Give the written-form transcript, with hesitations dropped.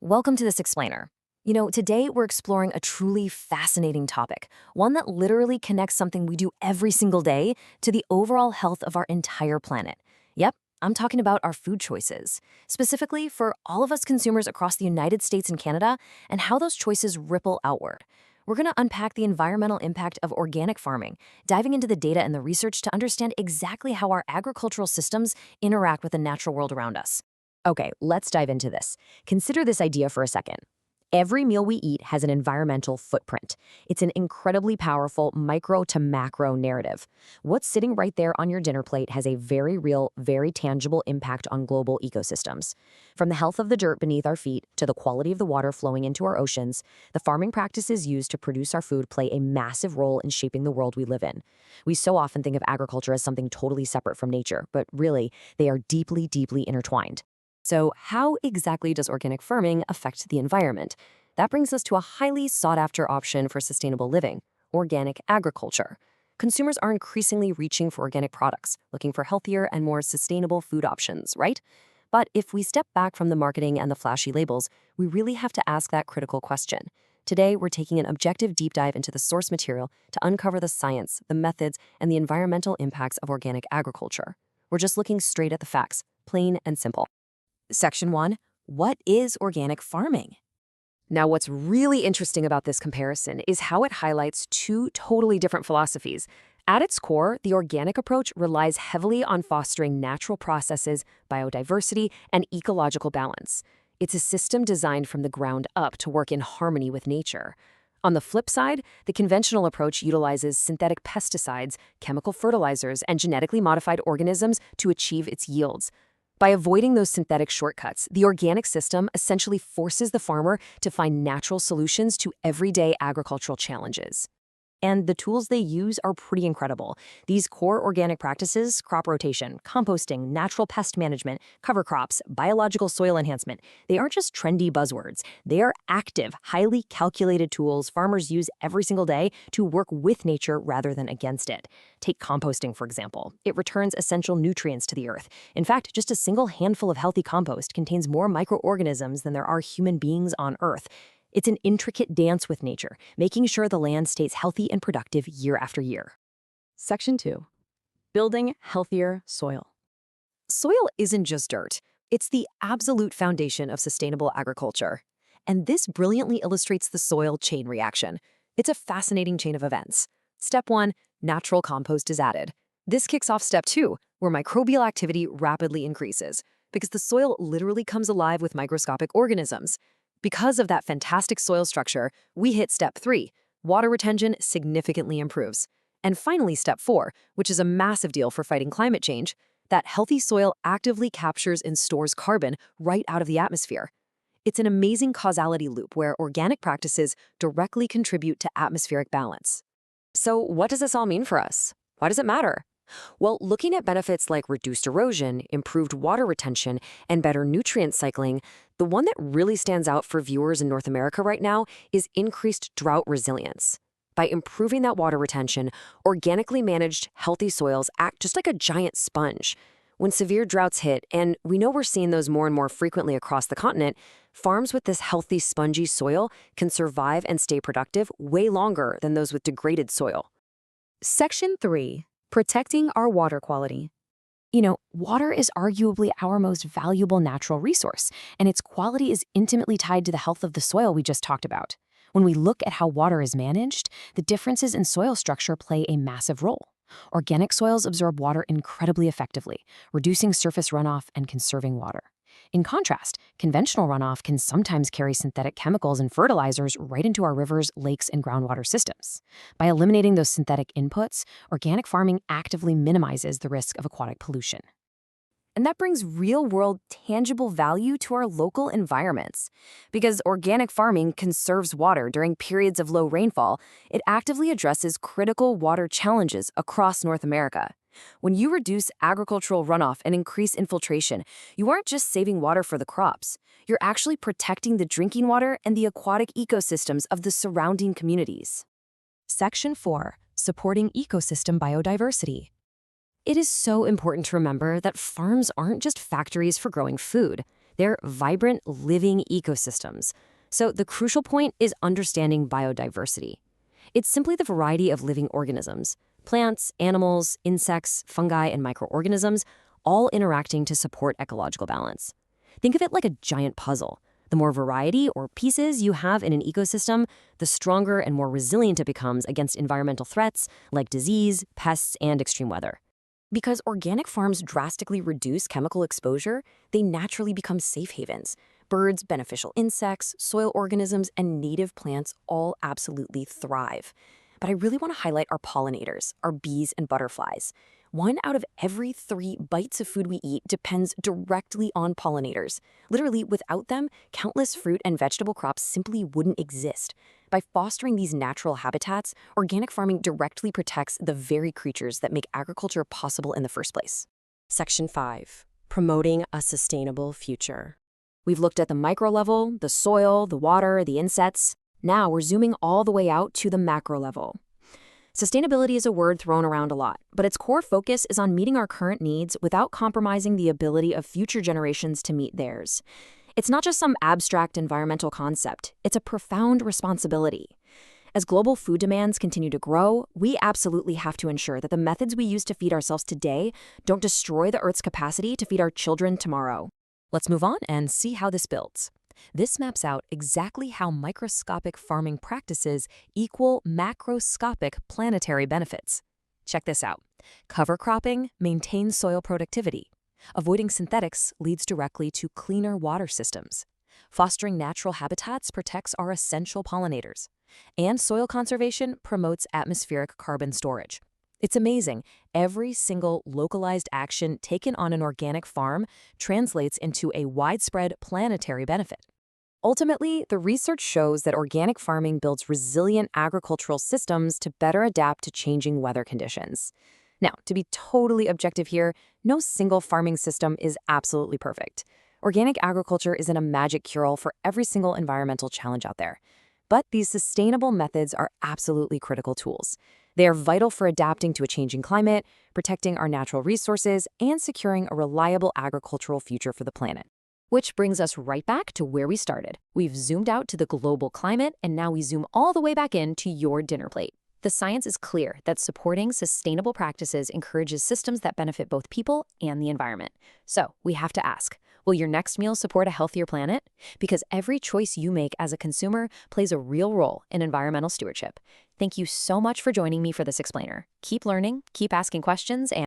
Welcome to this explainer. Today we're exploring a truly fascinating topic, one that literally connects something we do every single day to the overall health of our entire planet. Yep, I'm talking about our food choices, specifically for all of us consumers across the United States and Canada, and how those choices ripple outward. We're going to unpack the environmental impact of organic farming, diving into the data and the research to understand exactly how our agricultural systems interact with the natural world around us. Okay, let's dive into this. Consider this idea for a second. Every meal we eat has an environmental footprint. It's an incredibly powerful micro to macro narrative. What's sitting right there on your dinner plate has a very real, very tangible impact on global ecosystems. From the health of the dirt beneath our feet to the quality of the water flowing into our oceans, the farming practices used to produce our food play a massive role in shaping the world we live in. We so often think of agriculture as something totally separate from nature, but really, they are deeply, deeply intertwined. So, how exactly does organic farming affect the environment? That brings us to a highly sought-after option for sustainable living: organic agriculture. Consumers are increasingly reaching for organic products, looking for healthier and more sustainable food options, right? But if we step back from the marketing and the flashy labels, we really have to ask that critical question. Today, we're taking an objective deep dive into the source material to uncover the science, the methods, and the environmental impacts of organic agriculture. We're just looking straight at the facts, plain and simple. Section 1. What is organic farming? Now, what's really interesting about this comparison is how it highlights two totally different philosophies. At its core, the organic approach relies heavily on fostering natural processes, biodiversity, and ecological balance. It's a system designed from the ground up to work in harmony with nature. On the flip side, the conventional approach utilizes synthetic pesticides, chemical fertilizers, and genetically modified organisms to achieve its yields. By avoiding those synthetic shortcuts, the organic system essentially forces the farmer to find natural solutions to everyday agricultural challenges. And the tools they use are pretty incredible. These core organic practices, crop rotation, composting, natural pest management, cover crops, biological soil enhancement, they aren't just trendy buzzwords. They are active, highly calculated tools farmers use every single day to work with nature rather than against it. Take composting, for example. It returns essential nutrients to the earth. In fact, just a single handful of healthy compost contains more microorganisms than there are human beings on Earth. It's an intricate dance with nature, making sure the land stays healthy and productive year after year. Section 2. Building healthier soil. Soil isn't just dirt. It's the absolute foundation of sustainable agriculture. And this brilliantly illustrates the soil chain reaction. It's a fascinating chain of events. Step 1, natural compost is added. This kicks off step 2, where microbial activity rapidly increases, because the soil literally comes alive with microscopic organisms. Because of that fantastic soil structure, we hit step 3. Water retention significantly improves. And finally, step 4, which is a massive deal for fighting climate change, that healthy soil actively captures and stores carbon right out of the atmosphere. It's an amazing causality loop where organic practices directly contribute to atmospheric balance. So what does this all mean for us? Why does it matter? Well, looking at benefits like reduced erosion, improved water retention, and better nutrient cycling, the one that really stands out for viewers in North America right now is increased drought resilience. By improving that water retention, organically managed, healthy soils act just like a giant sponge. When severe droughts hit, and we know we're seeing those more and more frequently across the continent, farms with this healthy, spongy soil can survive and stay productive way longer than those with degraded soil. Section 3. Protecting our water quality. Water is arguably our most valuable natural resource, and its quality is intimately tied to the health of the soil we just talked about. When we look at how water is managed, the differences in soil structure play a massive role. Organic soils absorb water incredibly effectively, reducing surface runoff and conserving water. In contrast, conventional runoff can sometimes carry synthetic chemicals and fertilizers right into our rivers, lakes, and groundwater systems. By eliminating those synthetic inputs, organic farming actively minimizes the risk of aquatic pollution. And that brings real-world, tangible value to our local environments. Because organic farming conserves water during periods of low rainfall, it actively addresses critical water challenges across North America. When you reduce agricultural runoff and increase infiltration, you aren't just saving water for the crops. You're actually protecting the drinking water and the aquatic ecosystems of the surrounding communities. Section 4. Supporting ecosystem biodiversity. It is so important to remember that farms aren't just factories for growing food. They're vibrant, living ecosystems. So the crucial point is understanding biodiversity. It's simply the variety of living organisms, plants, animals, insects, fungi, and microorganisms, all interacting to support ecological balance. Think of it like a giant puzzle. The more variety or pieces you have in an ecosystem, the stronger and more resilient it becomes against environmental threats like disease, pests, and extreme weather. Because organic farms drastically reduce chemical exposure, they naturally become safe havens. Birds, beneficial insects, soil organisms, and native plants all absolutely thrive. But I really want to highlight our pollinators, our bees and butterflies. 1 out of every 3 bites of food we eat depends directly on pollinators. Literally, without them, countless fruit and vegetable crops simply wouldn't exist. By fostering these natural habitats, organic farming directly protects the very creatures that make agriculture possible in the first place. Section 5. Promoting a sustainable future. We've looked at the micro level, the soil, the water, the insects. Now we're zooming all the way out to the macro level. Sustainability is a word thrown around a lot, but its core focus is on meeting our current needs without compromising the ability of future generations to meet theirs. It's not just some abstract environmental concept, it's a profound responsibility. As global food demands continue to grow, we absolutely have to ensure that the methods we use to feed ourselves today don't destroy the Earth's capacity to feed our children tomorrow. Let's move on and see how this builds. This maps out exactly how microscopic farming practices equal macroscopic planetary benefits. Check this out. Cover cropping maintains soil productivity. Avoiding synthetics leads directly to cleaner water systems. Fostering natural habitats protects our essential pollinators. And soil conservation promotes atmospheric carbon storage. It's amazing. Every single localized action taken on an organic farm translates into a widespread planetary benefit. Ultimately, the research shows that organic farming builds resilient agricultural systems to better adapt to changing weather conditions. Now, to be totally objective here, no single farming system is absolutely perfect. Organic agriculture isn't a magic cure-all for every single environmental challenge out there. But these sustainable methods are absolutely critical tools. They are vital for adapting to a changing climate, protecting our natural resources, and securing a reliable agricultural future for the planet. Which brings us right back to where we started. We've zoomed out to the global climate, and now we zoom all the way back in to your dinner plate. The science is clear that supporting sustainable practices encourages systems that benefit both people and the environment. So we have to ask, will your next meal support a healthier planet? Because every choice you make as a consumer plays a real role in environmental stewardship. Thank you so much for joining me for this explainer. Keep learning, keep asking questions, and